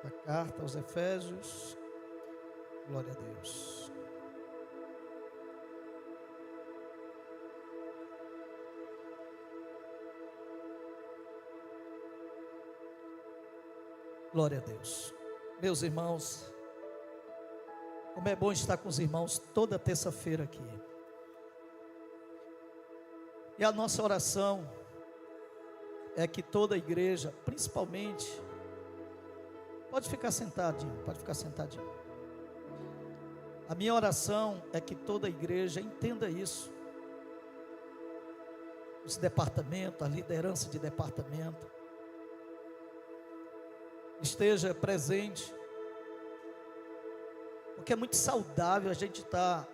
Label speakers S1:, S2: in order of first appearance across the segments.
S1: da carta aos Efésios. Glória a Deus. Glória a Deus. Meus irmãos, como é bom estar com os irmãos toda terça-feira aqui. E a nossa oração é que toda a igreja, principalmente, pode ficar sentadinho. A minha oração é que toda a igreja entenda isso. Os departamentos, a liderança de departamento, esteja presente, porque é muito saudável a gente estar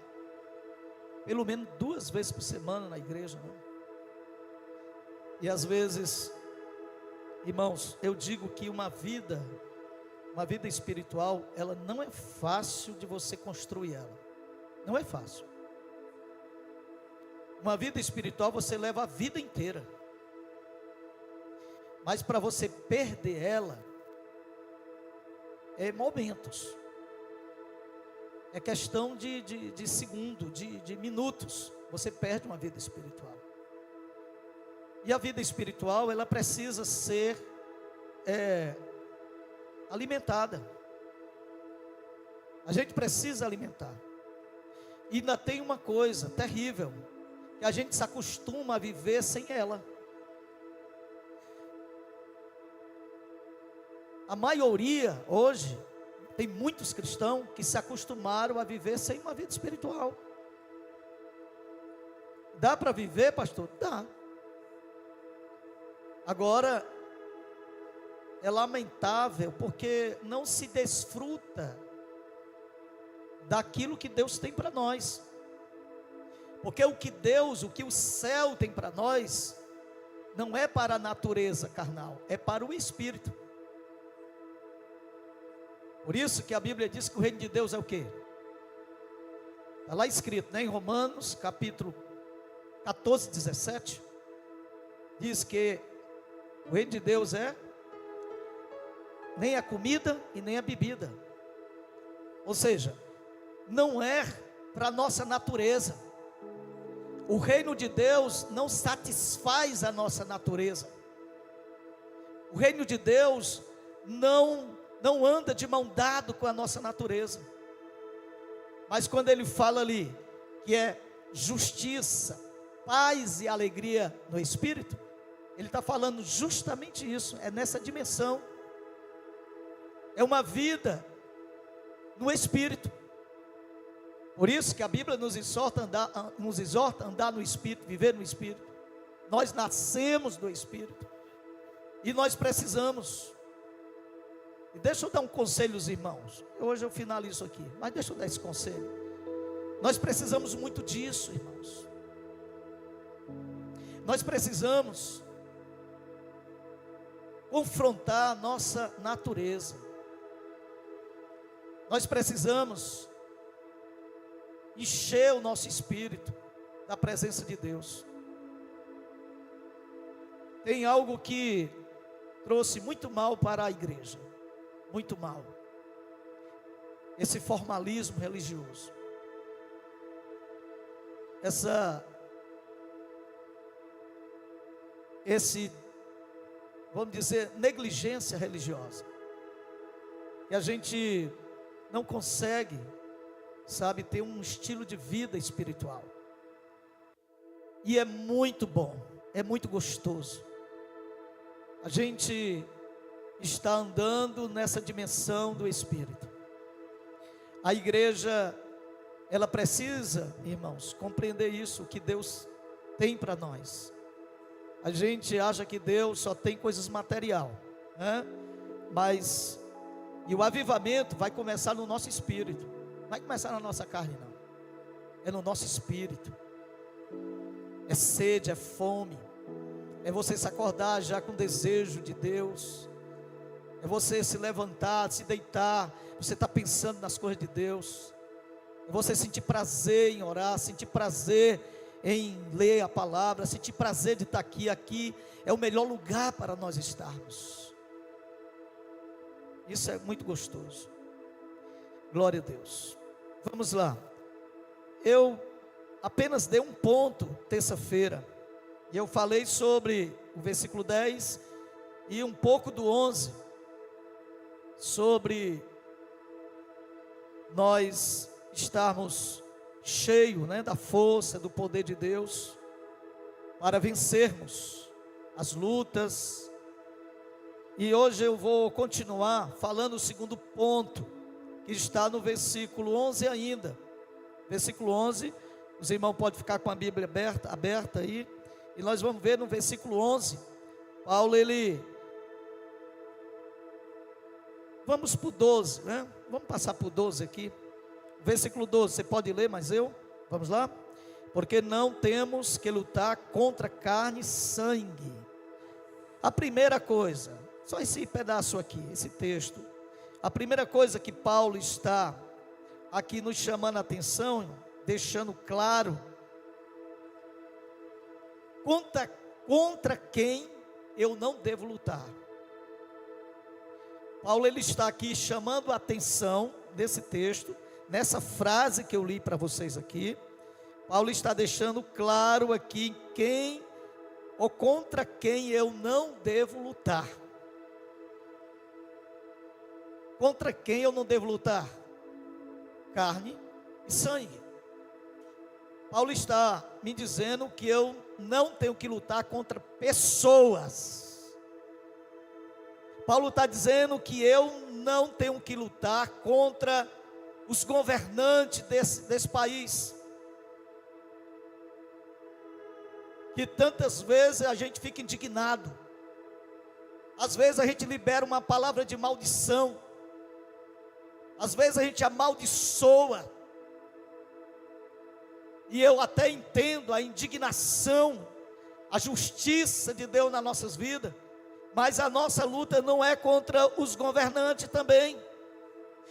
S1: pelo menos 2 vezes por semana na igreja, né? E às vezes, irmãos, eu digo que uma vida espiritual, ela não é fácil de você construir ela, não é fácil. Uma vida espiritual você leva a vida inteira, mas para você perder ela, é momentos, é questão de segundo, de minutos, você perde uma vida espiritual. E a vida espiritual, ela precisa ser alimentada. A gente precisa alimentar. E ainda tem uma coisa terrível, que a gente se acostuma a viver sem ela. A maioria hoje, tem muitos cristãos que se acostumaram a viver sem uma vida espiritual. Dá para viver, pastor? Dá. Agora, é lamentável porque não se desfruta daquilo que Deus tem para nós. Porque o que o céu tem para nós, não é para a natureza carnal, é para o espírito. Por isso que a Bíblia diz que o reino de Deus é o quê? Está lá escrito, né, em Romanos, capítulo 14, 17. Diz que o reino de Deus é nem a comida e nem a bebida. Ou seja, não é para a nossa natureza. O reino de Deus não satisfaz a nossa natureza. O reino de Deus não anda de mão dada com a nossa natureza. Mas quando ele fala ali que é justiça, paz e alegria no Espírito, ele está falando justamente isso, é nessa dimensão. É uma vida no Espírito. Por isso que a Bíblia nos exorta a andar no Espírito, viver no Espírito. Nós nascemos do Espírito e nós precisamos. E deixa eu dar um conselho aos irmãos. Hoje eu finalizo aqui, mas deixa eu dar esse conselho. Nós precisamos muito disso, irmãos. Nós precisamos confrontar a nossa natureza. Nós precisamos encher o nosso espírito da presença de Deus. Tem algo que trouxe muito mal para a igreja, muito mal. Esse formalismo religioso, vamos dizer, negligência religiosa. E a gente não consegue, sabe, ter um estilo de vida espiritual. E é muito bom, é muito gostoso. A gente está andando nessa dimensão do Espírito. A igreja, ela precisa, irmãos, compreender isso, o que Deus tem para nós. A gente acha que Deus só tem coisas material, né? Mas, e o avivamento vai começar no nosso espírito, não vai começar na nossa carne não, é no nosso espírito. É sede, é fome, é você se acordar já com desejo de Deus, é você se levantar, se deitar, você está pensando nas coisas de Deus, é você sentir prazer em orar, sentir prazer em ler a palavra, sentir prazer de estar aqui é o melhor lugar para nós estarmos. Isso é muito gostoso. Glória a Deus. Vamos lá. Eu apenas dei um ponto terça-feira, e eu falei sobre o versículo 10 e um pouco do 11, sobre nós estarmos cheios, da força, do poder de Deus, para vencermos as lutas. E hoje eu vou continuar falando o segundo ponto, que está no versículo 11 ainda. Versículo 11, os irmãos podem ficar com a Bíblia aberta aí, e nós vamos ver no versículo 11, Paulo vamos para o 12, vamos passar para o 12 aqui, versículo 12, você pode ler, mas vamos lá? Porque não temos que lutar contra carne e sangue. A primeira coisa, só esse pedaço aqui, esse texto, a primeira coisa que Paulo está aqui nos chamando a atenção, deixando claro, contra quem eu não devo lutar. Paulo ele está aqui chamando a atenção nesse texto, nessa frase que eu li para vocês aqui. Paulo está deixando claro aqui quem ou contra quem eu não devo lutar. Contra quem eu não devo lutar? Carne e sangue. Paulo está me dizendo que eu não tenho que lutar contra pessoas. Paulo está dizendo que eu não tenho que lutar contra os governantes desse país. Que tantas vezes a gente fica indignado. Às vezes a gente libera uma palavra de maldição. Às vezes a gente amaldiçoa. E eu até entendo a indignação, a justiça de Deus nas nossas vidas. Mas a nossa luta não é contra os governantes também.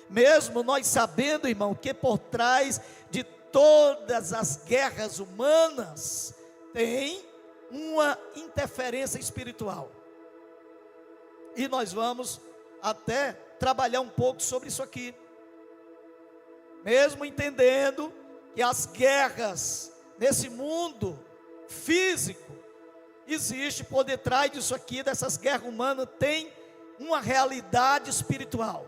S1: Mesmo nós sabendo, irmão, que por trás de todas as guerras humanas, tem uma interferência espiritual. E nós vamos até trabalhar um pouco sobre isso aqui. Mesmo entendendo que as guerras nesse mundo físico existe por detrás disso aqui, dessas guerras humanas, tem uma realidade espiritual.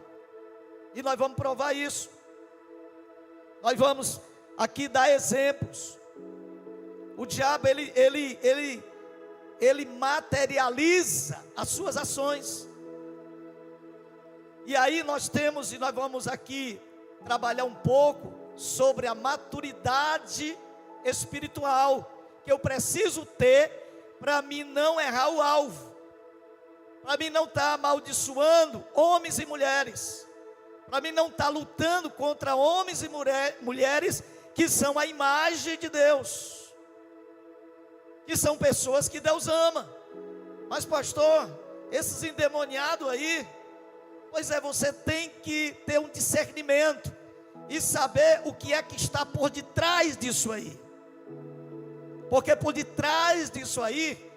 S1: E nós vamos provar isso. Nós vamos aqui dar exemplos. O diabo ele materializa as suas ações. E aí nós vamos aqui trabalhar um pouco sobre a maturidade espiritual que eu preciso ter para mim não errar o alvo, para mim não estar amaldiçoando homens e mulheres, para mim não estar lutando contra homens e mulheres que são a imagem de Deus, que são pessoas que Deus ama. Mas pastor, esses endemoniados aí, pois é, você tem que ter um discernimento e saber o que é que está por detrás disso aí. Porque por detrás disso aí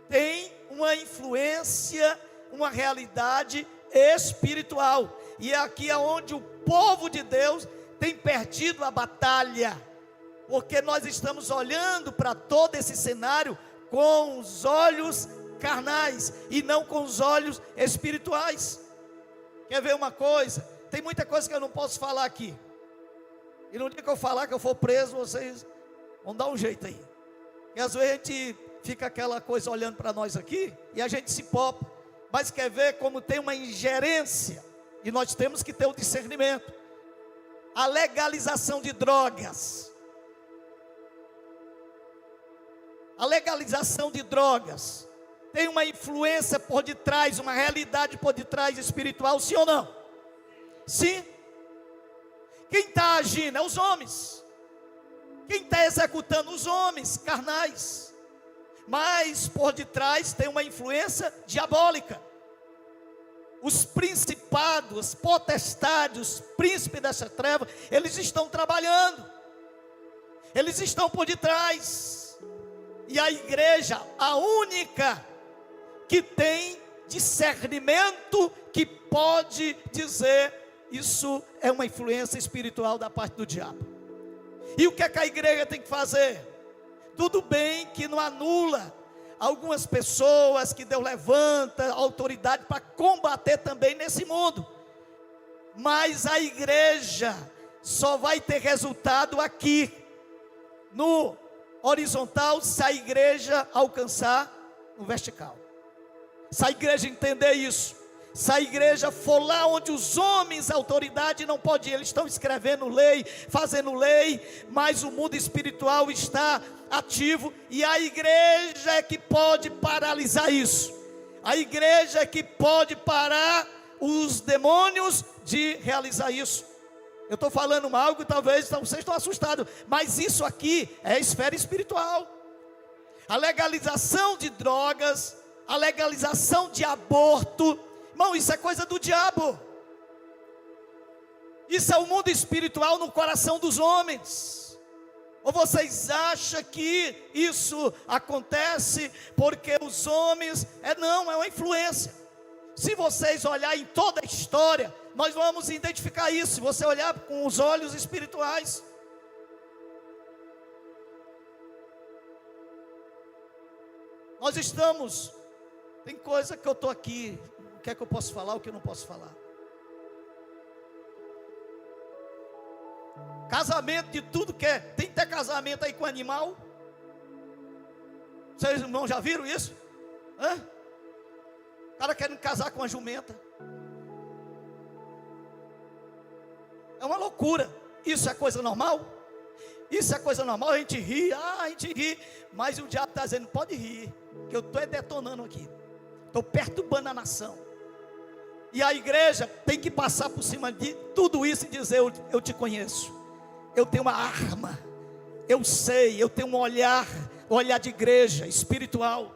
S1: tem uma influência, uma realidade espiritual. E é aqui onde o povo de Deus tem perdido a batalha. Porque nós estamos olhando para todo esse cenário com os olhos carnais e não com os olhos espirituais. Quer ver uma coisa? Tem muita coisa que eu não posso falar aqui. E no dia que eu falar que eu for preso, vocês vão dar um jeito aí. E às vezes a gente fica aquela coisa olhando para nós aqui e a gente se popa. Mas quer ver como tem uma ingerência, e nós temos que ter o discernimento. A legalização de drogas. A legalização de drogas tem uma influência por detrás, uma realidade por detrás espiritual, sim ou não? Sim. Quem está agindo é os homens. Quem está executando? Os homens carnais. Mas por detrás tem uma influência diabólica. Os principados, potestades, os príncipes dessa treva, eles estão trabalhando. Eles estão por detrás. E a igreja, a única que tem discernimento que pode dizer isso é uma influência espiritual da parte do diabo. E o que é que a igreja tem que fazer? Tudo bem que não anula algumas pessoas que Deus levanta autoridade para combater também nesse mundo, mas a igreja só vai ter resultado aqui no horizontal se a igreja alcançar no vertical. Se a igreja entender isso, se a igreja for lá onde os homens, a autoridade não pode ir, eles estão escrevendo lei, fazendo lei, mas o mundo espiritual está ativo, e a igreja é que pode paralisar isso. A igreja é que pode parar os demônios de realizar isso. Eu estou falando algo e talvez vocês estão assustados, mas isso aqui é esfera espiritual. A legalização de drogas, a legalização de aborto, irmão, isso é coisa do diabo. Isso é o mundo espiritual no coração dos homens. Ou vocês acham que isso acontece porque os homens, não, é uma influência. Se vocês olharem em toda a história, nós vamos identificar isso, se você olhar com os olhos espirituais. Nós estamos, tem coisa que eu estou aqui, o que é que eu posso falar, o que eu não posso falar. Casamento de tudo que é, tem até casamento aí com animal. Vocês irmãos já viram isso? O cara querendo casar com uma jumenta. É uma loucura. Isso é coisa normal? Isso é coisa normal, a gente ri, mas o diabo está dizendo, pode rir, que eu estou detonando aqui, estou perturbando a nação. E a igreja tem que passar por cima de tudo isso e dizer, eu te conheço, eu tenho uma arma, eu sei, eu tenho um olhar de igreja, espiritual.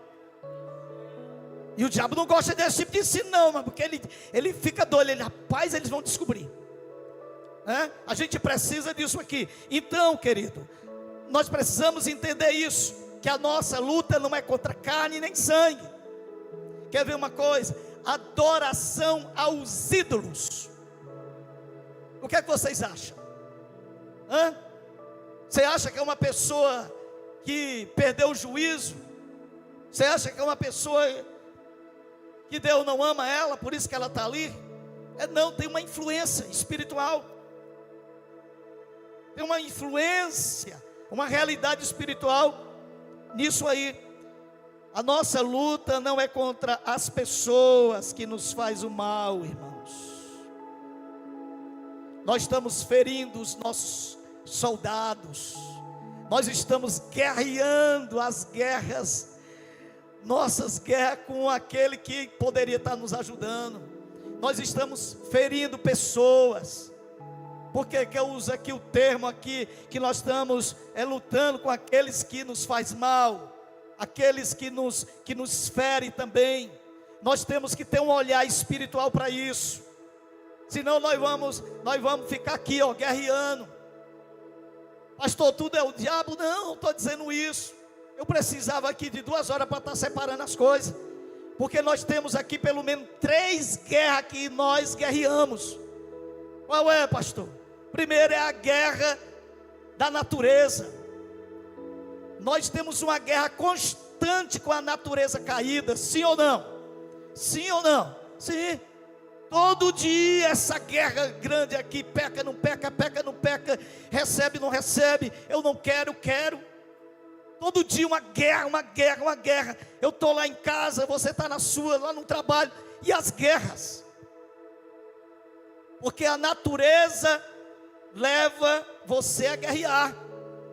S1: E o diabo não gosta desse tipo de ensino não, mas porque ele fica doido, rapaz, eles vão descobrir. A gente precisa disso aqui. Então, querido, nós precisamos entender isso, que a nossa luta não é contra carne nem sangue. Quer ver uma coisa? Adoração aos ídolos. O que é que vocês acham? Você acha que é uma pessoa que perdeu o juízo? Você acha que é uma pessoa que Deus não ama ela, por isso que ela está ali? Não, tem uma influência espiritual. Tem uma influência, uma realidade espiritual nisso aí. A nossa luta não é contra as pessoas que nos faz o mal, irmãos. Nós estamos ferindo os nossos soldados. Nós estamos guerreando as guerras, nossas guerras com aquele que poderia estar nos ajudando. Nós estamos ferindo pessoas. Por que eu uso aqui o termo aqui, que nós estamos lutando com aqueles que nos faz mal, aqueles que nos ferem também. Nós temos que ter um olhar espiritual para isso, senão nós vamos ficar aqui, guerreando. Pastor, tudo é o diabo? Não estou dizendo isso. Eu precisava aqui de 2 horas para estar separando as coisas, porque nós temos aqui pelo menos 3 guerras que nós guerreamos. Qual é, pastor? Primeiro é a guerra da natureza. Nós temos uma guerra constante com a natureza caída, sim ou não? Sim ou não? Sim. Todo dia essa guerra grande aqui, peca, não peca, recebe, não recebe, eu não quero, quero. Todo dia uma guerra. Eu estou lá em casa, você está na sua, lá no trabalho, e as guerras. Porque a natureza leva você a guerrear.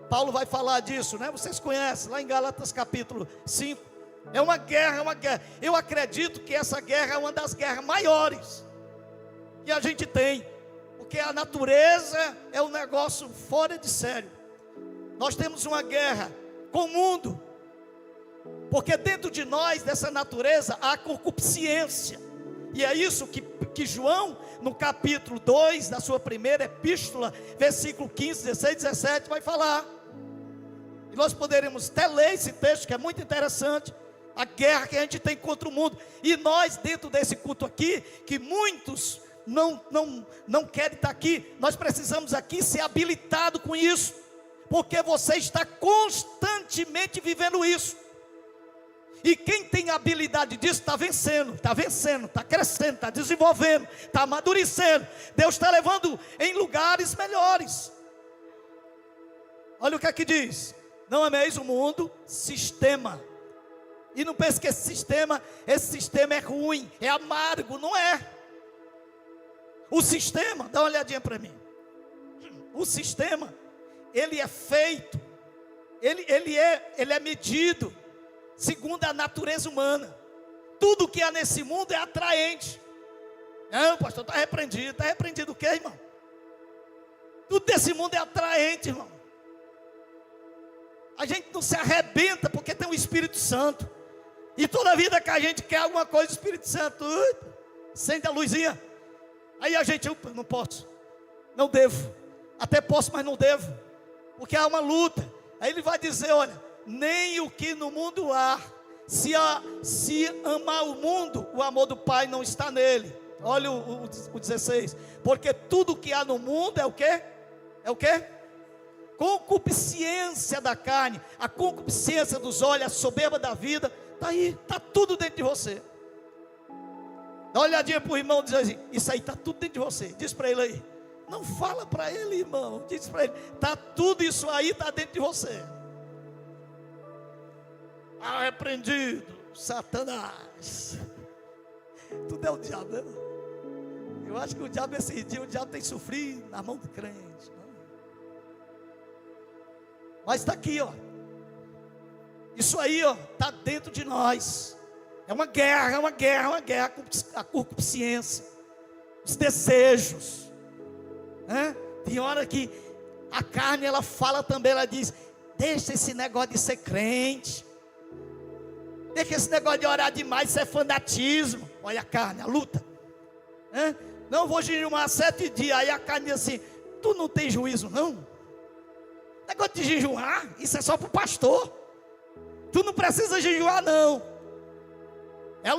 S1: Paulo vai falar disso, né? Vocês conhecem, lá em Gálatas capítulo 5. É uma guerra. Eu acredito que essa guerra é uma das guerras maiores que a gente tem. Porque a natureza é um negócio fora de sério. Nós temos uma guerra com o mundo. Porque dentro de nós, dessa natureza, há concupiscência. E é isso que João, no capítulo 2 da sua primeira epístola, versículo 15, 16, 17, vai falar. E nós poderíamos até ler esse texto, que é muito interessante. A guerra que a gente tem contra o mundo. E nós, dentro desse culto aqui, que muitos não querem estar aqui, nós precisamos aqui ser habilitados com isso, porque você está constantemente vivendo isso. E quem tem habilidade disso está vencendo, está crescendo, está desenvolvendo, está amadurecendo. Deus está levando em lugares melhores. Olha o que aqui diz: não ameis o mundo, sistema. E não pense que esse sistema é ruim, é amargo, não é. O sistema, dá uma olhadinha para mim. O sistema, ele é feito, ele é medido segundo a natureza humana. Tudo que há nesse mundo é atraente. Não, pastor, está repreendido. Está repreendido o quê, irmão? Tudo desse mundo é atraente, irmão. A gente não se arrebenta porque tem o Espírito Santo. E toda vida que a gente quer alguma coisa, o Espírito Santo acende a luzinha. Aí a gente, não posso, não devo. Até posso, mas não devo, porque há uma luta. Aí ele vai dizer: olha, nem o que no mundo há, se amar o mundo, o amor do Pai não está nele. Olha o 16. Porque tudo que há no mundo é o quê? É o quê? Concupiscência da carne, a concupiscência dos olhos, a soberba da vida. Está aí, está tudo dentro de você. Dá uma olhadinha para o irmão e diz assim: isso aí está tudo dentro de você. Diz para ele aí. Não fala para ele, irmão. Diz para ele: está tudo isso aí, está dentro de você. Repreendido, Satanás. Tudo é o diabo, né? Eu acho que o diabo, esse dia, o diabo tem que sofrer na mão do crente, né? Mas está aqui, ó. Isso aí, ó, está dentro de nós. É uma guerra, a concupiscência, os desejos, né? Tem hora que a carne, ela fala também, ela diz: deixa esse negócio de ser crente, deixa esse negócio de orar demais, isso é fanatismo. Olha a carne, a luta, né? Não vou jejuar 7 dias. Aí a carne diz assim: tu não tem juízo não? Negócio de jejuar, isso é só para o pastor. Tu não precisa jejuar não. É a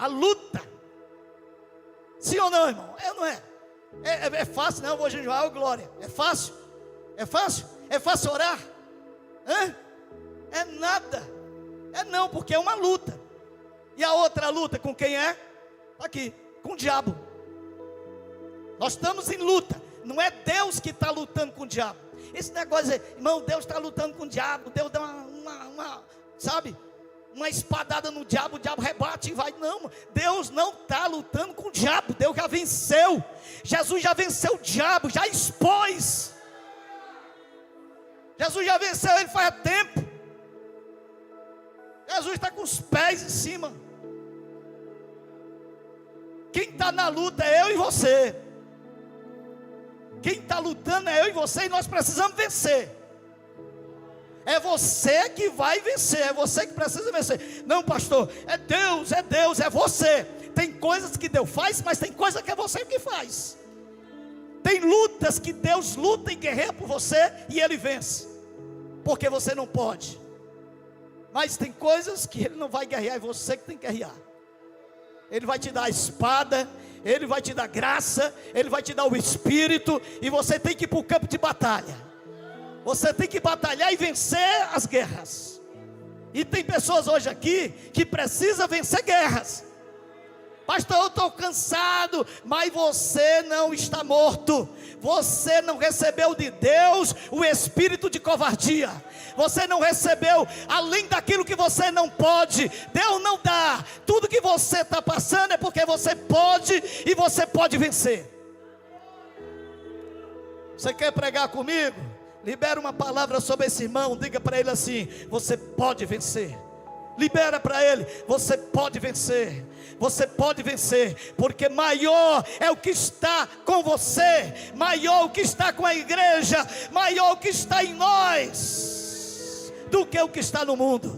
S1: luta. Sim ou não, irmão? É ou não é? É fácil, não, eu vou jejuar, glória. É fácil? É fácil? É fácil orar? É nada. É não, porque é uma luta. E a outra luta com quem é? Aqui, com o diabo. Nós estamos em luta. Não é Deus que está lutando com o diabo. Esse negócio de, irmão, Deus está lutando com o diabo. Deus dá uma espadada no diabo, o diabo rebate e vai. Não, Deus não está lutando com o diabo. Deus já venceu. Jesus já venceu o diabo, já expôs. Jesus já venceu ele faz tempo. Jesus está com os pés em cima. Quem está na luta é eu e você. Quem está lutando é eu e você, e nós precisamos vencer. É você que vai vencer, é você que precisa vencer. Não, pastor, é Deus, é você. Tem coisas que Deus faz, mas tem coisas que é você que faz. Tem lutas que Deus luta e guerreia por você e Ele vence, porque você não pode. Mas tem coisas que Ele não vai guerrear, é você que tem que guerrear. Ele vai te dar a espada, Ele vai te dar graça, Ele vai te dar o Espírito, e você tem que ir para o campo de batalha. Você tem que batalhar e vencer as guerras. E tem pessoas hoje aqui que precisam vencer guerras. Pastor, eu estou cansado. Mas você não está morto. Você não recebeu de Deus o espírito de covardia. Você não recebeu além daquilo que você não pode. Deus não dá. Tudo que você está passando é porque você pode, e você pode vencer. Você quer pregar comigo? Libera uma palavra sobre esse irmão. Diga para ele assim: você pode vencer. Libera para ele: você pode vencer. Você pode vencer, porque maior é o que está com você, maior o que está com a igreja, maior o que está em nós do que o que está no mundo.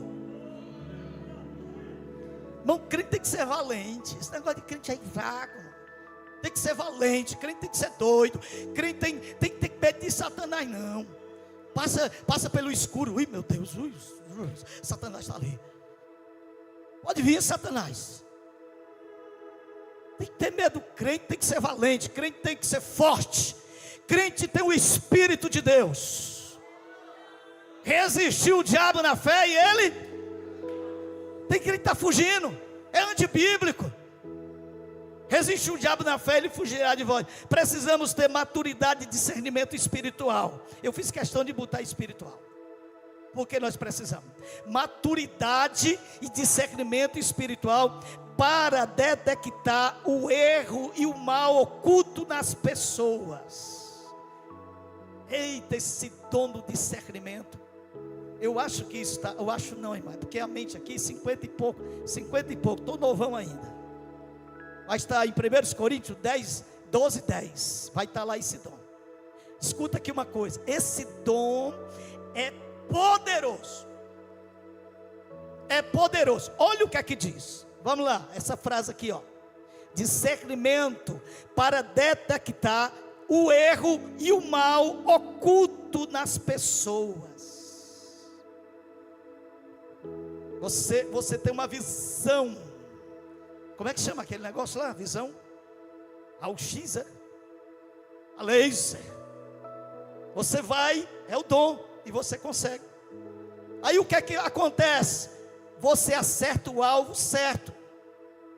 S1: Irmão, crente tem que ser valente. Esse negócio de crente é fraco. Tem que ser valente, crente tem que ser doido. Crente tem que ter medo de Satanás, não. Passa pelo escuro. Ui, meu Deus, Satanás está ali. Pode vir, Satanás. Tem que ter medo. Crente tem que ser valente. Crente tem que ser forte. Crente tem o Espírito de Deus. Resistiu o diabo na fé e ele tem que estar fugindo. É antibíblico. Resistiu o diabo na fé, ele fugirá de vós. Precisamos ter maturidade e discernimento espiritual. Eu fiz questão de botar espiritual, porque nós precisamos maturidade e discernimento espiritual para detectar o erro e o mal oculto nas pessoas. Eita, esse dom do discernimento. Eu acho que isso está, eu acho não, irmão, porque a mente aqui, 50 e pouco, estou novão ainda. Vai estar em 1 Coríntios 10, 12, 10, vai estar lá esse dom. Escuta aqui uma coisa, esse dom é poderoso. É poderoso. Olha o que aqui diz. Vamos lá, essa frase aqui, ó. Discernimento para detectar o erro e o mal oculto nas pessoas. Você tem uma visão. Como é que chama aquele negócio lá? Visão? Raio-X, é? A laser. Você vai, é o dom, e você consegue. Aí o que é que acontece? Você acerta o alvo certo.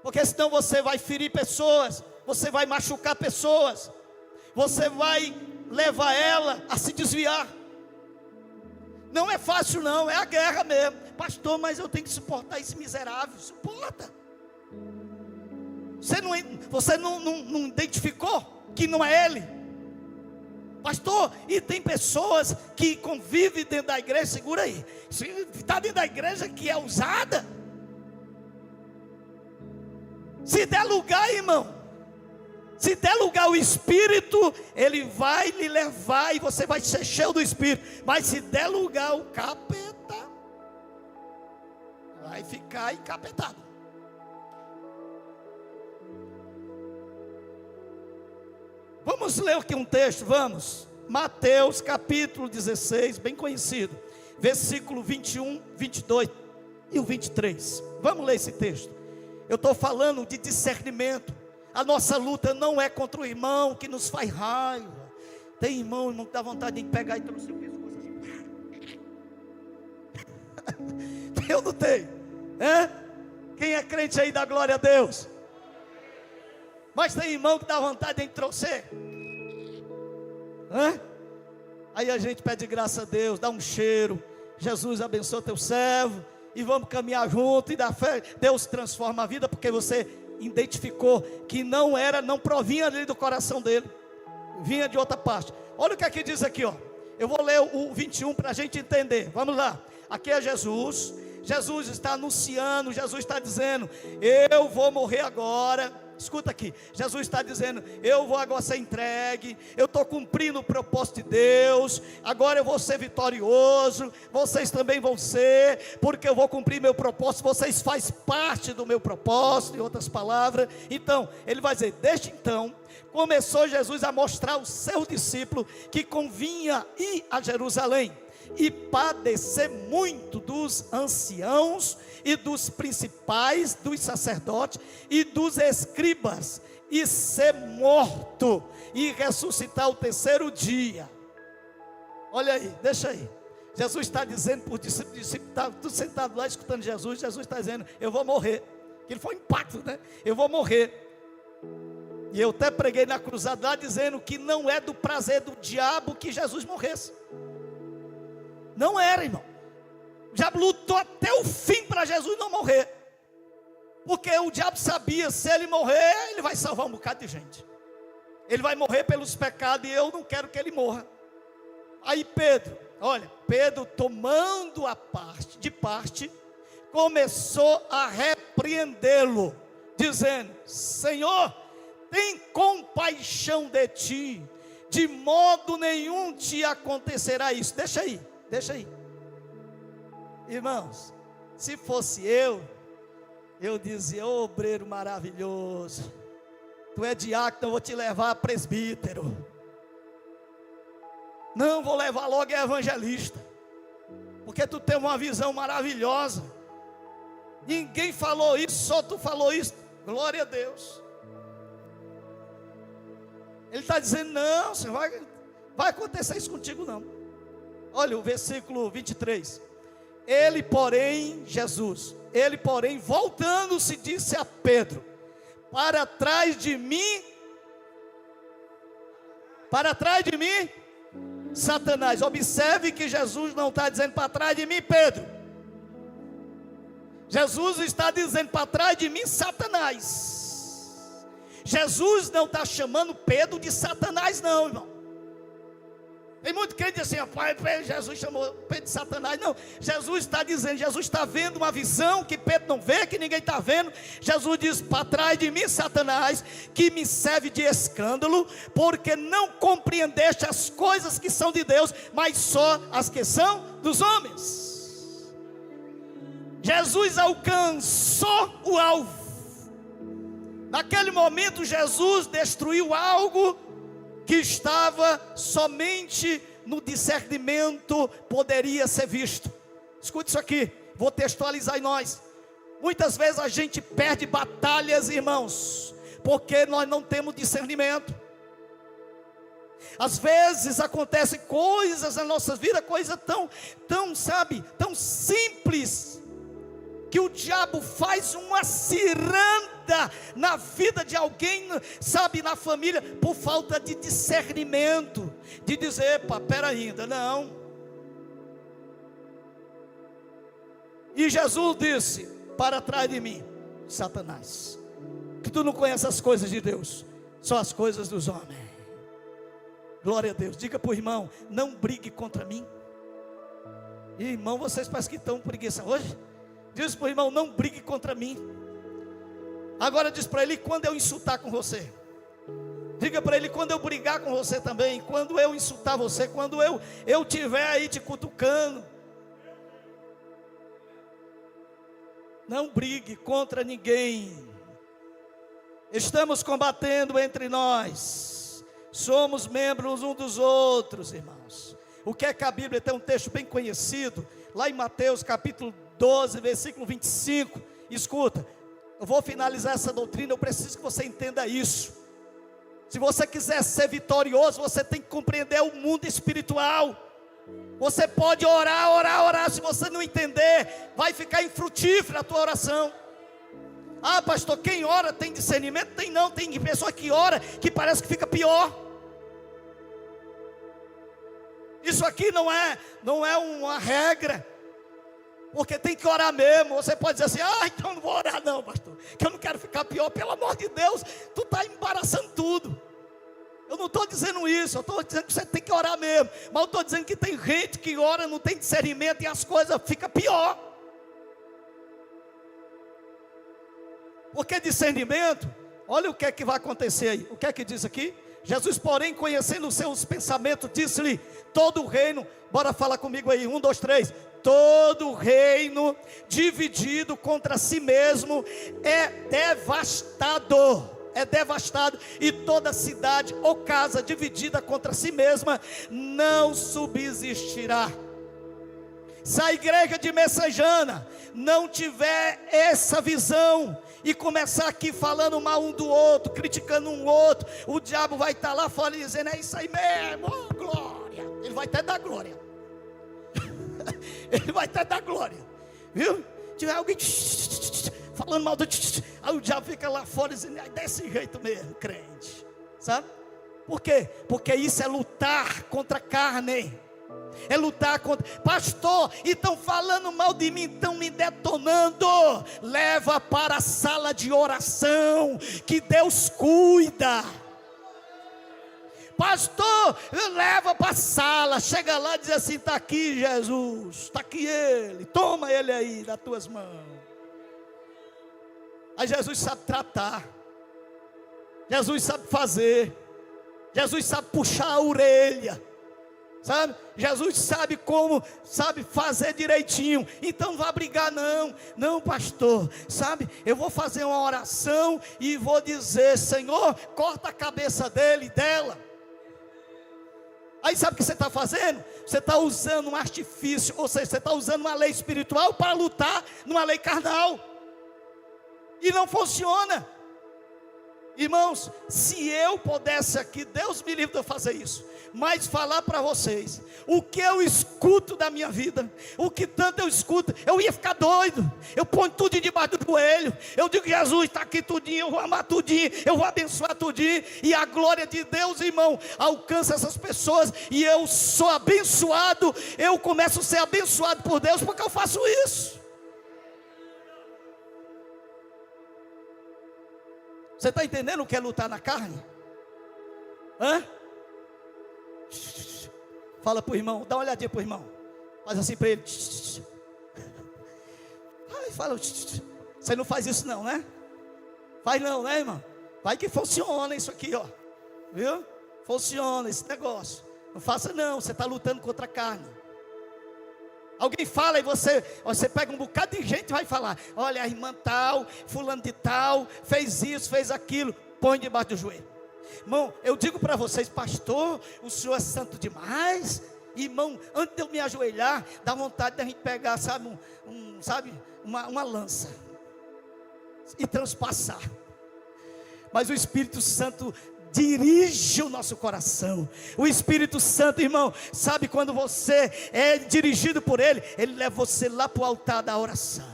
S1: Porque senão você vai ferir pessoas, você vai machucar pessoas, você vai levar ela a se desviar. Não é fácil não, é a guerra mesmo. Pastor, mas eu tenho que suportar esse miserável. Suporta. Você não identificou que não é ele? Pastor, e tem pessoas que convivem dentro da igreja, segura aí. Está dentro da igreja que é usada. Se der lugar, irmão, se der lugar o Espírito, ele vai lhe levar e você vai ser cheio do Espírito. Mas se der lugar o capeta, vai ficar encapetado. Vamos ler aqui um texto, vamos. Mateus capítulo 16, bem conhecido. Versículo 21, 22 e o 23. Vamos ler esse texto. Eu estou falando de discernimento. A nossa luta não é contra o irmão que nos faz raiva. Tem irmão que dá vontade de pegar e trouxer o pescoço assim. Eu não tenho. Quem é crente aí dá glória a Deus. Mas tem irmão que dá vontade de trouxer. Aí a gente pede graça a Deus, dá um cheiro. Jesus abençoa teu servo. E vamos caminhar junto. E da fé, Deus transforma a vida. Porque você identificou que não provinha ali do coração dele. Vinha de outra parte. Olha o que aqui diz aqui, ó. Eu vou ler o 21 para a gente entender. Vamos lá. Aqui é Jesus. Jesus está anunciando. Jesus está dizendo: eu vou morrer agora. Escuta aqui, Jesus está dizendo: eu vou agora ser entregue, eu estou cumprindo o propósito de Deus, agora eu vou ser vitorioso, vocês também vão ser, porque eu vou cumprir meu propósito, vocês fazem parte do meu propósito, em outras palavras. Então, ele vai dizer: desde então, começou Jesus a mostrar aos seus discípulos que convinha ir a Jerusalém e padecer muito dos anciãos e dos principais, dos sacerdotes e dos escribas, e ser morto e ressuscitar o terceiro dia. Olha aí, deixa aí. Jesus está dizendo para os discípulos, está tudo sentado lá escutando Jesus. Jesus está dizendo: eu vou morrer. Ele foi um impacto, né? Eu vou morrer. E eu até preguei na cruzada lá dizendo que não é do prazer do diabo que Jesus morresse. Não era, irmão. O diabo lutou até o fim para Jesus não morrer. Porque o diabo sabia: se ele morrer, ele vai salvar um bocado de gente. Ele vai morrer pelos pecados e eu não quero que ele morra. Aí Pedro tomando de parte, começou a repreendê-lo, dizendo: Senhor, tem compaixão de ti, de modo nenhum te acontecerá isso. Deixa aí. Irmãos, se fosse eu dizia: ô obreiro maravilhoso, tu é diácono, eu vou te levar a presbítero. Não, vou levar logo a evangelista, porque tu tem uma visão maravilhosa. Ninguém falou isso, só tu falou isso. Glória a Deus. Ele está dizendo, não, Senhor, vai acontecer isso contigo não. Olha o versículo 23. Ele porém, Jesus, ele porém, voltando-se, disse a Pedro: para trás de mim, Satanás. Observe que Jesus não está dizendo para trás de mim, Pedro. Jesus está dizendo para trás de mim, Satanás. Jesus não está chamando Pedro de Satanás não, irmão. Tem muito crente que diz assim, rapaz, Jesus chamou Pedro de Satanás. Não, Jesus está dizendo, Jesus está vendo uma visão que Pedro não vê, que ninguém está vendo. Jesus diz, para trás de mim, Satanás, que me serve de escândalo, porque não compreendeste as coisas que são de Deus, mas só as que são dos homens. Jesus alcançou o alvo. Naquele momento Jesus destruiu algo que estava somente no discernimento poderia ser visto. Escute isso aqui, vou textualizar em nós. Muitas vezes a gente perde batalhas, irmãos, porque nós não temos discernimento. Às vezes acontecem coisas na nossa vida, coisa tão simples, que o diabo faz uma ciranda na vida de alguém, sabe, na família, por falta de discernimento, de dizer, epa, pera ainda, não. E Jesus disse, para trás de mim, Satanás, que tu não conheces as coisas de Deus, só as coisas dos homens. Glória a Deus. Diga para o irmão, não brigue contra mim. E irmão, vocês parecem que estão com preguiça hoje. Diz para o irmão, não brigue contra mim. Agora diz para ele, quando eu insultar com você. Diga para ele, quando eu brigar com você também. Quando eu insultar você, quando eu tiver aí te cutucando. Não brigue contra ninguém. Estamos combatendo entre nós. Somos membros uns dos outros, irmãos. O que é que a Bíblia tem um texto bem conhecido, lá em Mateus capítulo 12, versículo 25, escuta, eu vou finalizar essa doutrina, eu preciso que você entenda isso. Se você quiser ser vitorioso, você tem que compreender o mundo espiritual. Você pode orar, se você não entender, vai ficar infrutífera a tua oração. Ah, pastor, quem ora tem discernimento? Tem não, tem pessoa que ora, que parece que fica pior. Isso aqui não é uma regra, porque tem que orar mesmo. Você pode dizer assim, então não vou orar não, pastor, que eu não quero ficar pior. Pelo amor de Deus, tu está embaraçando tudo. Eu não estou dizendo isso, eu estou dizendo que você tem que orar mesmo. Mas eu estou dizendo que tem gente que ora, não tem discernimento, e as coisas ficam pior. Porque discernimento, olha o que é que vai acontecer aí. O que é que diz aqui? Jesus, porém, conhecendo os seus pensamentos, disse-lhe, todo reino, bora falar comigo aí, 1, 2, 3, todo reino dividido contra si mesmo é devastado, e toda cidade ou casa dividida contra si mesma não subsistirá. Se a igreja de Messejana não tiver essa visão e começar aqui falando mal um do outro, criticando um outro, o diabo vai estar lá fora dizendo, é isso aí mesmo, oh, glória. Ele vai até dar glória. Ele vai até dar glória, viu? Tiver alguém falando mal do aí o diabo fica lá fora dizendo, é desse jeito mesmo, crente, sabe? Por quê? Porque isso é lutar contra a carne. É lutar contra, pastor, e estão falando mal de mim, estão me detonando. Leva para a sala de oração, que Deus cuida. Pastor, leva para a sala, chega lá e diz assim, está aqui Jesus, está aqui Ele, toma Ele aí nas tuas mãos. Aí Jesus sabe tratar, Jesus sabe fazer, Jesus sabe puxar a orelha, sabe? Jesus sabe como, sabe fazer direitinho. Então não vai brigar não pastor, sabe? Eu vou fazer uma oração e vou dizer, Senhor, corta a cabeça dele e dela. Aí sabe o que você está fazendo? Você está usando um artifício, ou seja, você está usando uma lei espiritual para lutar numa lei carnal. E não funciona. Irmãos, se eu pudesse aqui, Deus me livre de eu fazer isso, mas falar para vocês o que eu escuto da minha vida, o que tanto eu escuto, eu ia ficar doido. Eu ponho tudo debaixo do joelho, eu digo: Jesus está aqui tudinho, eu vou amar tudinho, eu vou abençoar tudinho, e a glória de Deus, irmão, alcança essas pessoas, e eu sou abençoado, eu começo a ser abençoado por Deus, porque eu faço isso. Você está entendendo o que é lutar na carne? Hã? Fala para o irmão, dá uma olhadinha para o irmão. Faz assim para ele. Ai, fala. Você não faz isso não, né? Faz não, né, irmão? Vai que funciona isso aqui, ó. Viu? Funciona esse negócio. Não faça não, você está lutando contra a carne. Alguém fala e você pega um bocado de gente e vai falar: olha, a irmã tal, fulano de tal, fez isso, fez aquilo. Põe debaixo do joelho. Irmão, eu digo para vocês: pastor, o senhor é santo demais. Irmão, antes de eu me ajoelhar, dá vontade de a gente pegar, sabe, uma lança e transpassar. Mas o Espírito Santo dirige o nosso coração. O Espírito Santo, irmão, sabe, quando você é dirigido por Ele, Ele leva você lá para o altar da oração.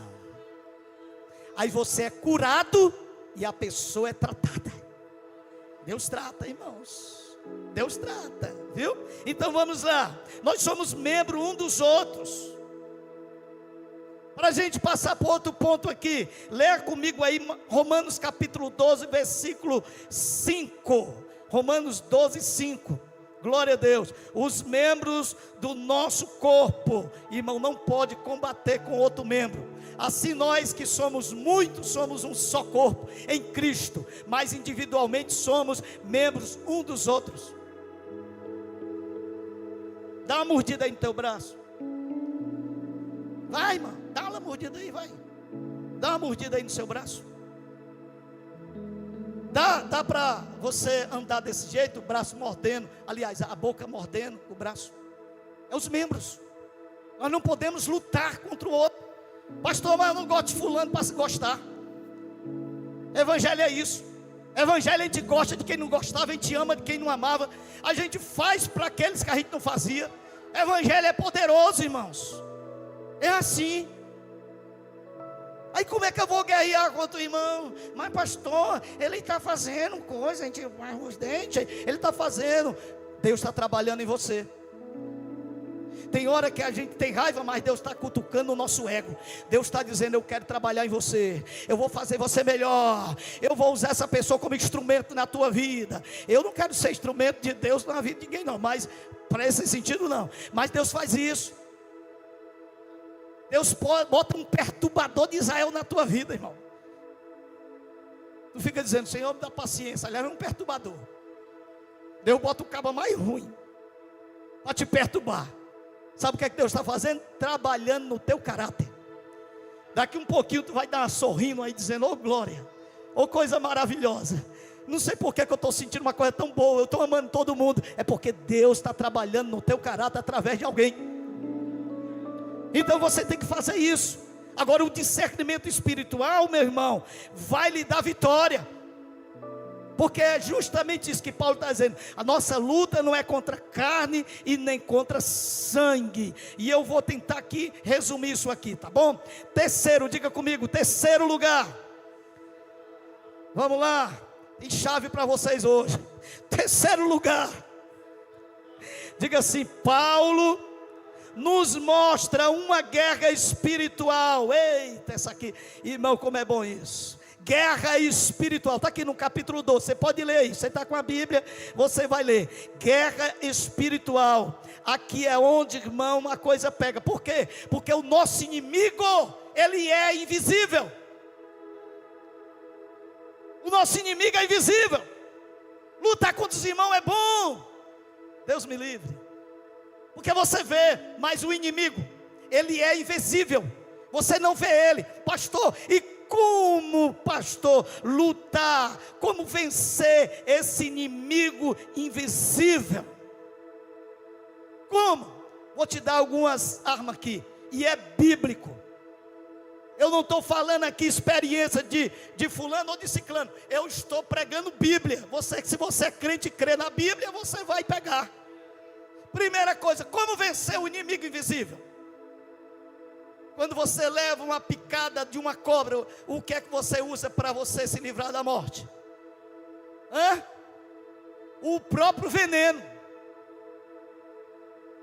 S1: Aí você é curado e a pessoa é tratada. Deus trata, irmãos. Deus trata, viu? Então vamos lá. Nós somos membros um dos outros. Para a gente passar para outro ponto aqui, leia comigo aí Romanos capítulo 12, versículo 5. Romanos 12, 5. Glória a Deus. Os membros do nosso corpo, irmão, não pode combater com outro membro. Assim nós que somos muitos, somos um só corpo em Cristo, mas individualmente somos membros um dos outros. Dá uma mordida aí no teu braço. Vai, irmão. Dá uma mordida aí, vai. Dá uma mordida aí no seu braço. Dá para você andar desse jeito, o braço mordendo, aliás, a boca mordendo o braço. É os membros. Nós não podemos lutar contra o outro. Pastor, mas eu não gosto de fulano para se gostar. Evangelho é isso. Evangelho a gente gosta de quem não gostava, a gente ama de quem não amava. A gente faz para aqueles que a gente não fazia. Evangelho é poderoso, irmãos. É assim. Aí como é que eu vou guerrear contra o irmão? Mas pastor, ele está fazendo coisa, a gente vai os dentes, ele está fazendo. Deus está trabalhando em você. Tem hora que a gente tem raiva, mas Deus está cutucando o nosso ego. Deus está dizendo: eu quero trabalhar em você, eu vou fazer você melhor, eu vou usar essa pessoa como instrumento na tua vida. Eu não quero ser instrumento de Deus na vida de ninguém não, mas para esse sentido não. Mas Deus faz isso. Deus bota um perturbador de Israel na tua vida, irmão. Tu fica dizendo: Senhor, me dá paciência. Leva um perturbador. Deus bota o cabo mais ruim para te perturbar. Sabe o que é que Deus está fazendo? Trabalhando no teu caráter. Daqui um pouquinho tu vai dar uma sorrindo aí, dizendo: oh glória, oh coisa maravilhosa. Não sei por que eu estou sentindo uma coisa tão boa, eu estou amando todo mundo. É porque Deus está trabalhando no teu caráter através de alguém. Então você tem que fazer isso. Agora o discernimento espiritual, meu irmão, vai lhe dar vitória. Porque é justamente isso que Paulo está dizendo. A nossa luta não é contra carne e nem contra sangue. E eu vou tentar aqui resumir isso aqui, tá bom? Terceiro, diga comigo, terceiro lugar. Vamos lá, tem chave para vocês hoje. Terceiro lugar. Diga assim: Paulo nos mostra uma guerra espiritual. Eita, essa aqui, irmão, como é bom isso. Guerra espiritual, está aqui no capítulo 12, você pode ler isso, você está com a Bíblia, você vai ler. Guerra espiritual, aqui é onde, irmão, uma coisa pega. Por quê? Porque o nosso inimigo, ele é invisível. O nosso inimigo é invisível. Lutar contra os irmãos é bom, Deus me livre. Porque você vê, mas o inimigo, ele é invisível. Você não vê ele. Pastor, e como, pastor, lutar? Como vencer esse inimigo invisível? Como? Vou te dar algumas armas aqui. E é bíblico. Eu não estou falando aqui experiência de fulano ou de ciclano. Eu estou pregando Bíblia. Se você é crente e crê na Bíblia, você vai pegar. Primeira coisa, como vencer o inimigo invisível? Quando você leva uma picada de uma cobra, o que é que você usa para você se livrar da morte? O próprio veneno.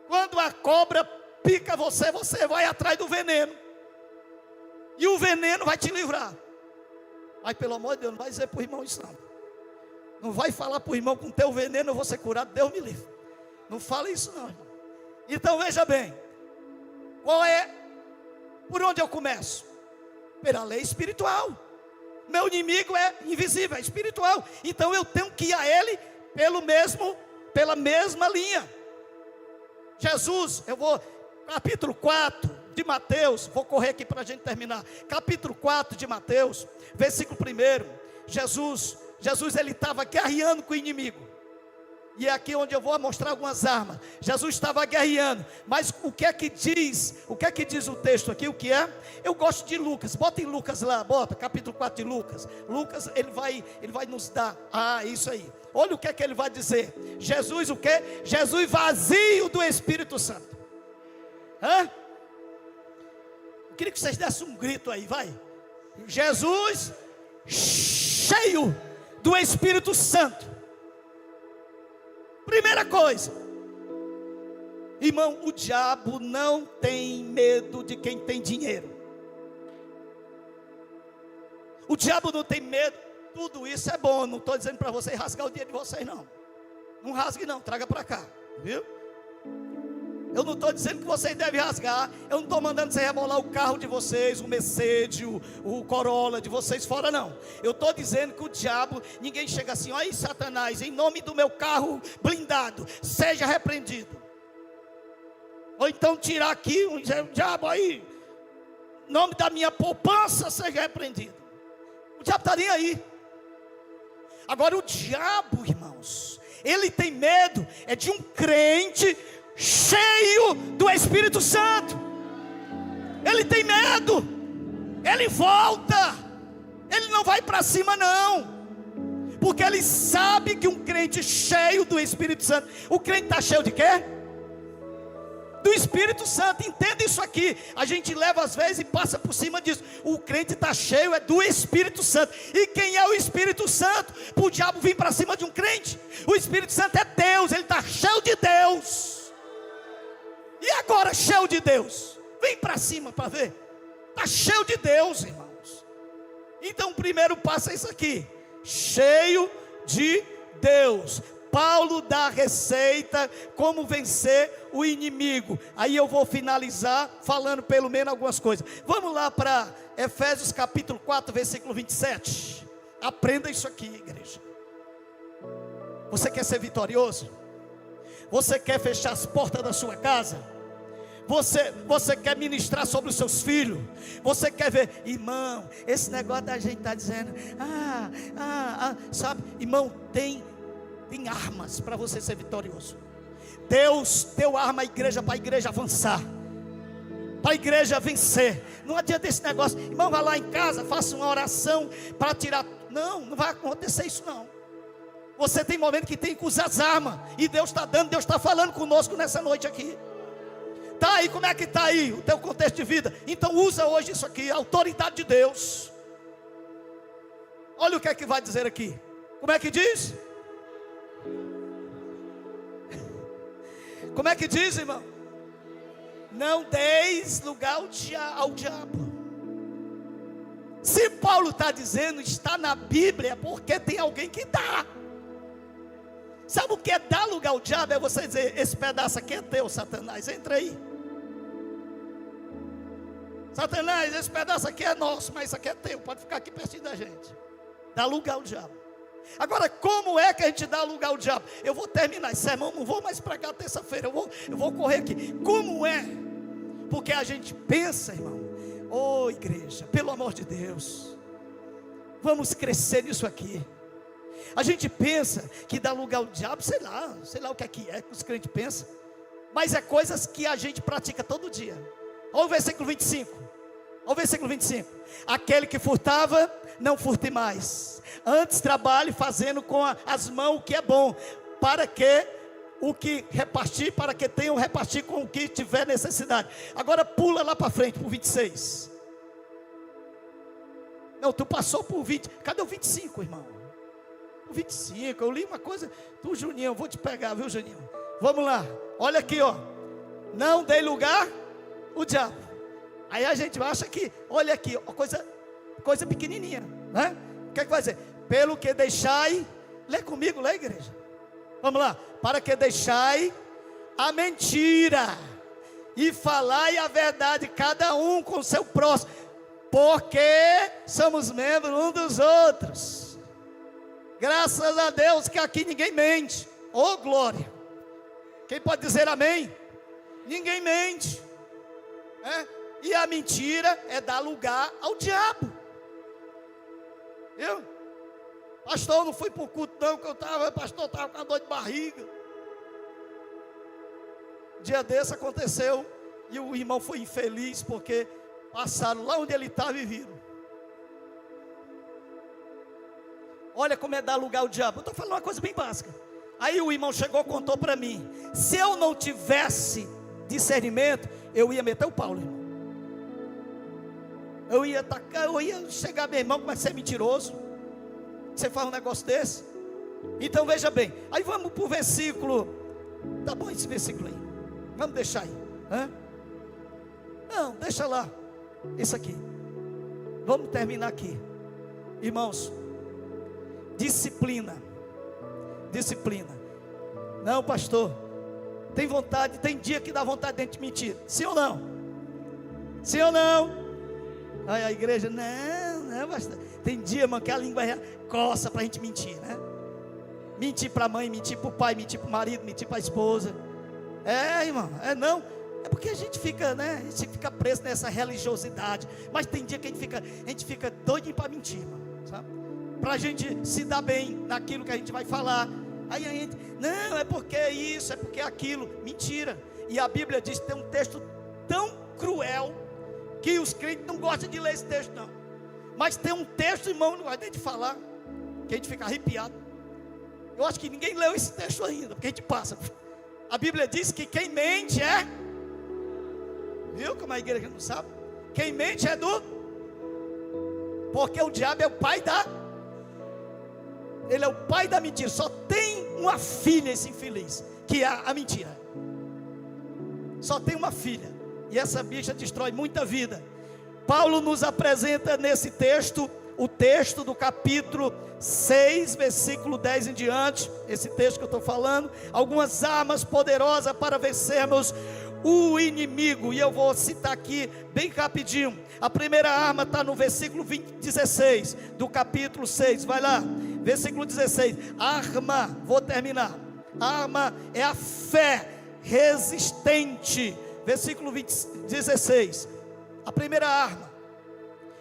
S1: Quando a cobra pica você, você vai atrás do veneno. E o veneno vai te livrar. Mas pelo amor de Deus, não vai dizer para o irmão isso não. Não vai falar para o irmão, com teu veneno eu vou ser curado, Deus me livre. Não fala isso não, irmão. Então veja bem, por onde eu começo? Pela lei espiritual. Meu inimigo é invisível, é espiritual. Então eu tenho que ir a ele pela mesma linha. Jesus, capítulo 4 de Mateus, vou correr aqui para a gente terminar. Capítulo 4 de Mateus, versículo 1. Jesus ele estava guerreando com o inimigo. E é aqui onde eu vou mostrar algumas armas. Jesus estava guerreando. Mas o que é que diz o texto aqui? O que é? Eu gosto de Lucas. Bota em Lucas lá, capítulo 4 de Lucas. Lucas, ele vai nos dar. Isso aí. Olha o que é que ele vai dizer. Jesus o quê? Jesus vazio do Espírito Santo. Eu queria que vocês dessem um grito aí, vai. Jesus cheio do Espírito Santo. Primeira coisa, irmão, o diabo não tem medo de quem tem dinheiro. O diabo não tem medo. Tudo isso é bom. Não estou dizendo para vocês rasgar o dinheiro de vocês não. Não rasgue não, traga para cá, viu? Eu não estou dizendo que vocês devem rasgar. Eu não estou mandando você rebolar o carro de vocês, o Mercedes, o Corolla de vocês fora, não. Eu estou dizendo que o diabo, ninguém chega assim, olha aí Satanás, em nome do meu carro blindado, seja repreendido. Ou então tirar aqui, diabo aí, em nome da minha poupança, seja repreendido. O diabo está nem aí. Agora o diabo, irmãos, ele tem medo, é de um crente cheio do Espírito Santo. Ele tem medo, ele volta, ele não vai para cima não, porque ele sabe que um crente cheio do Espírito Santo, o crente está cheio de quê? Do Espírito Santo. Entenda isso aqui. A gente leva às vezes e passa por cima disso. O crente está cheio do Espírito Santo. E quem é o Espírito Santo? Para o diabo vir para cima de um crente. O Espírito Santo é Deus, ele está cheio de Deus. E agora cheio de Deus? Vem para cima para ver. Está cheio de Deus, irmãos. Então o primeiro passo é isso aqui: cheio de Deus. Paulo dá a receita como vencer o inimigo. Aí eu vou finalizar falando pelo menos algumas coisas. Vamos lá para Efésios capítulo 4, versículo 27. Aprenda isso aqui, igreja. Você quer ser vitorioso? Você quer fechar as portas da sua casa? Você quer ministrar sobre os seus filhos? Você quer ver, irmão, esse negócio da gente está dizendo, sabe, irmão, tem armas para você ser vitorioso. Deus deu arma à igreja para a igreja avançar, para a igreja vencer. Não adianta esse negócio, irmão, vá lá em casa, faça uma oração para tirar. Não vai acontecer isso não. Você tem momento que tem que usar as armas, e Deus está dando, Deus está falando conosco nessa noite aqui. Tá aí, como é que está aí o teu contexto de vida? Então usa hoje isso aqui, a autoridade de Deus. Olha o que é que vai dizer aqui. Como é que diz? Como é que diz, irmão? Não deis lugar ao diabo. Se Paulo está dizendo, está na Bíblia, é porque tem alguém que dá. Sabe o que é dar lugar ao diabo? É você dizer, esse pedaço aqui é teu, Satanás, entra aí. Satanás, esse pedaço aqui é nosso, mas isso aqui é teu, pode ficar aqui pertinho da gente. Dá lugar ao diabo. Agora, como é que a gente dá lugar ao diabo? Eu vou terminar esse sermão, não vou mais pregar terça-feira, eu vou correr aqui. Como é? Porque a gente pensa, irmão, igreja, pelo amor de Deus, vamos crescer nisso aqui. A gente pensa que dá lugar ao diabo, sei lá o que é que os crentes pensam, mas é coisas que a gente pratica todo dia. Olha o versículo 25. Olha o versículo 25. Aquele que furtava, não furte mais. Antes trabalhe fazendo com as mãos o que é bom, para que o que repartir, para que tenham repartir com o que tiver necessidade. Agora pula lá para frente, para o 26. Não, tu passou por 20. Cadê o 25, irmão? O 25, eu li uma coisa. Tu, Juninho, eu vou te pegar, viu, Juninho? Vamos lá, olha aqui, ó. Não dei lugar o diabo. Aí a gente acha que, olha aqui, coisa pequenininha, né? O que é que vai dizer? Pelo que deixai, lê comigo, lê, igreja. Vamos lá, para que deixai a mentira e falai a verdade, cada um com o seu próximo, porque somos membros uns dos outros. Graças a Deus que aqui ninguém mente. Oh glória! Quem pode dizer amém? Ninguém mente, e a mentira é dar lugar ao diabo. Viu? Pastor, eu não fui para o culto não, que pastor estava com a dor de barriga. Dia desse aconteceu, e o irmão foi infeliz, porque passaram lá onde ele estava e viram. Olha como é dar lugar ao diabo. Eu estou falando uma coisa bem básica. Aí o irmão chegou e contou para mim. Se eu não tivesse discernimento, eu ia meter o pau, irmão. Eu ia atacar, eu ia chegar, meu irmão, como é ser mentiroso. Você faz um negócio desse? Então veja bem, aí vamos para o versículo. Tá bom esse versículo aí, vamos deixar aí, não, deixa lá, isso aqui. Vamos terminar aqui, irmãos. Disciplina. Não, pastor, tem vontade, tem dia que dá vontade de gente mentir, sim ou não? Sim ou não? Aí a igreja, não, pastor. Tem dia, irmão, que a língua coça para a gente mentir, né? Mentir para a mãe, mentir para o pai, mentir para o marido, mentir para a esposa. Irmão, não. É porque a gente fica, né? A gente fica preso nessa religiosidade. Mas tem dia que a gente fica doidinho para mentir, irmão, sabe? Para a gente se dar bem naquilo que a gente vai falar. Aí a gente, não, é porque é isso, é porque é aquilo. Mentira. E a Bíblia diz que tem um texto tão cruel que os crentes não gostam de ler esse texto, não. Mas tem um texto, irmão, não vai nem de falar, que a gente fica arrepiado. Eu acho que ninguém leu esse texto ainda, porque a gente passa. A Bíblia diz que quem mente viu como a igreja não sabe? Quem mente é porque o diabo é o pai ele é o pai da mentira. Só tem uma filha esse infeliz, que é a mentira. Só tem uma filha, e essa bicha destrói muita vida. Paulo nos apresenta nesse texto, o texto do capítulo 6, versículo 10 em diante, esse texto que eu estou falando, algumas armas poderosas para vencermos o inimigo, e eu vou citar aqui bem rapidinho. A primeira arma está no versículo 16 do capítulo 6, vai lá, versículo 16, arma, vou terminar, a arma é a fé resistente, versículo 16, a primeira arma.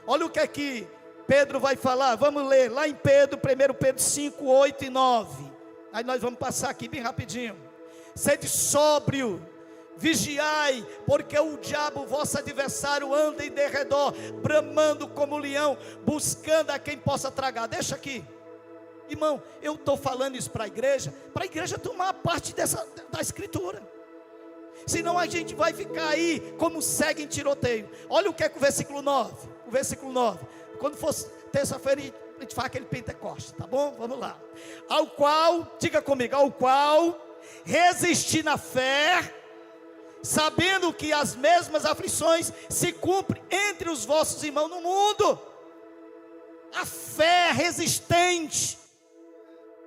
S1: Olha o que é que Pedro vai falar. Vamos ler lá em Pedro, 1 Pedro 5, 8 e 9. Aí nós vamos passar aqui bem rapidinho. Sede sóbrio, vigiai, porque o diabo, vosso adversário, anda em derredor, bramando como leão, buscando a quem possa tragar. Deixa aqui, irmão, eu estou falando isso para a igreja tomar parte da escritura. Senão a gente vai ficar aí como cego em tiroteio. Olha o que é que o versículo 9. O versículo 9. Quando fosse terça-feira, a gente faz aquele Pentecoste, tá bom? Vamos lá. Ao qual, diga comigo, ao qual resisti na fé, sabendo que as mesmas aflições se cumprem entre os vossos irmãos no mundo. A fé resistente.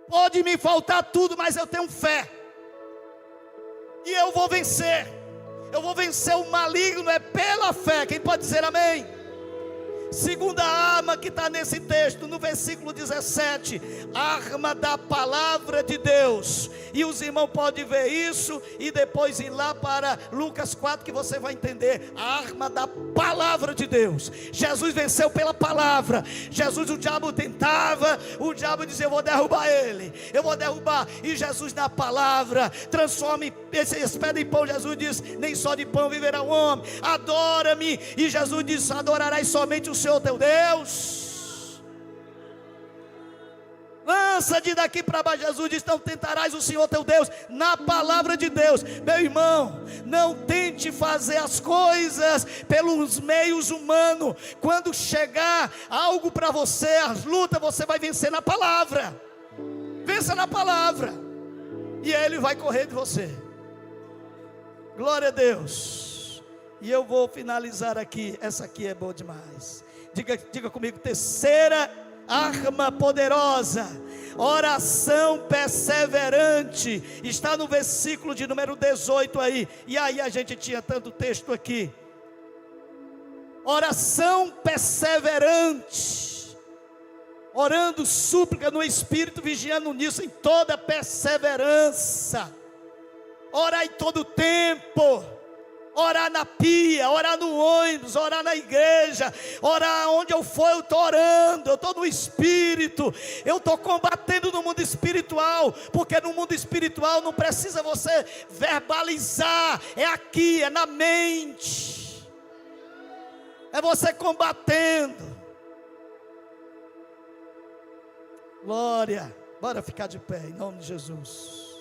S1: Pode me faltar tudo, mas eu tenho fé. E eu vou vencer. Eu vou vencer o maligno, é pela fé. Quem pode dizer amém? Segunda arma que está nesse texto, no versículo 17, arma da palavra de Deus. E os irmãos podem ver isso e depois ir lá para Lucas 4, que você vai entender a arma da palavra de Deus. Jesus venceu pela palavra. Jesus, o diabo tentava, o diabo dizia: eu vou derrubar ele, eu vou derrubar. E Jesus na palavra transforma essas pedras em pão. Jesus diz: nem só de pão viverá o homem. Adora-me. E Jesus diz: adorarás somente o Senhor teu Deus. Lança-te daqui para baixo. Jesus diz: não tentarás o Senhor teu Deus. Na palavra de Deus. Meu irmão, não tente fazer as coisas pelos meios humanos. Quando chegar algo para você, as lutas, você vai vencer na palavra. Vença na palavra, e Ele vai correr de você. Glória a Deus. E eu vou finalizar aqui. Essa aqui é boa demais. Diga comigo: terceira arma poderosa, oração perseverante. Está no versículo de número 18 aí. E aí a gente tinha tanto texto aqui. Oração perseverante, orando súplica no Espírito, vigiando nisso em toda perseverança. Orar em todo tempo. Orar na pia, orar no ônibus, orar na igreja, orar onde eu for, eu estou orando, eu estou no Espírito, eu estou combatendo no mundo espiritual, porque no mundo espiritual não precisa você verbalizar, é aqui, é na mente, é você combatendo. Glória, bora ficar de pé, em nome de Jesus.